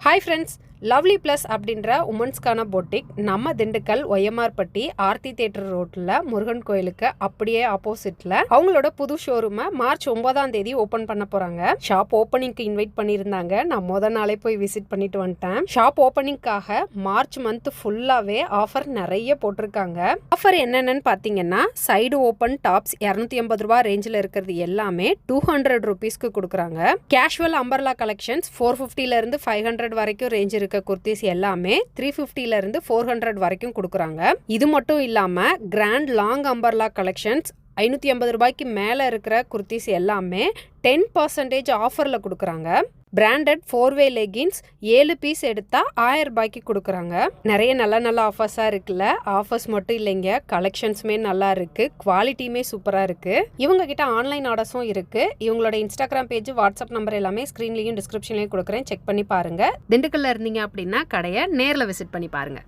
Hi friends, lovely plus அப்படின்ற உமன்ஸ்க்கான boutique நம்ம Dindigul ஒய்எம்ஆர்பட்டி Aarthi theatre ரோட்டில் முருகன் கோயிலுக்கு அப்படியே ஆப்போசிட்டில் அவங்களோட புது ஷோரூமை மார்ச் 9ஆம் தேதி ஓப்பன் பண்ண போகிறாங்க. ஷாப் ஓப்பனிங்க்கு இன்வைட் பண்ணியிருந்தாங்க. நான் முத நாளே போய் விசிட் பண்ணிட்டு வந்துட்டேன். ஷாப் ஓப்பனிங்காக மார்ச் மந்த் ஃபுல்லாகவே ஆஃபர் நிறைய போட்டிருக்காங்க. ஆஃபர் என்னென்னு பார்த்தீங்கன்னா, சைடு ஓப்பன் டாப்ஸ் 250 ரூபா ரேஞ்சில் இருக்கிறது எல்லாமே 200 ருபீஸ்க்கு கொடுக்குறாங்க. கேஷுவல் அம்பர்லா கலெக்ஷன்ஸ் 450லேருந்து 500 வரைக்கும் ரேஞ்ச் இருக்க குர்த்திஸ் எல்லாமே 350லேருந்து 400 வரைக்கும் கொடுக்குறாங்க. இது மட்டும் இல்லாமல் கிராண்ட் லாங் அம்பர்லா கலெக்ஷன்ஸ் 550 ரூபாய்க்கு மேலே இருக்கிற குர்த்திஸ் எல்லாமே 10% ஆஃபரில் கொடுக்குறாங்க. பிராண்டட் 4-வே லெகின்ஸ் 7 பீஸ் எடுத்தால் 1000 ரூபாய்க்கு கொடுக்குறாங்க. நிறைய நல்ல ஆஃபர்ஸாக இருக்குல்ல. ஆஃபர்ஸ் மட்டும் இல்லைங்க, கலெக்ஷன்ஸுமே நல்லா இருக்குது, குவாலிட்டியுமே சூப்பராக இருக்குது. இவங்க கிட்ட ஆன்லைன் ஆர்டர்ஸும் இருக்குது. இவங்களோட இன்ஸ்டாகிராம் பேஜ், வாட்ஸ்அப் நம்பர் எல்லாமே ஸ்க்ரீன்லேயும் டிஸ்கிரிப்ஷன்லேயும் கொடுக்குறேன், செக் பண்ணி பாருங்கள். திண்டுக்கல்ல இருந்தீங்க அப்படின்னா கடையை நேரில் விசிட் பண்ணி பாருங்கள்.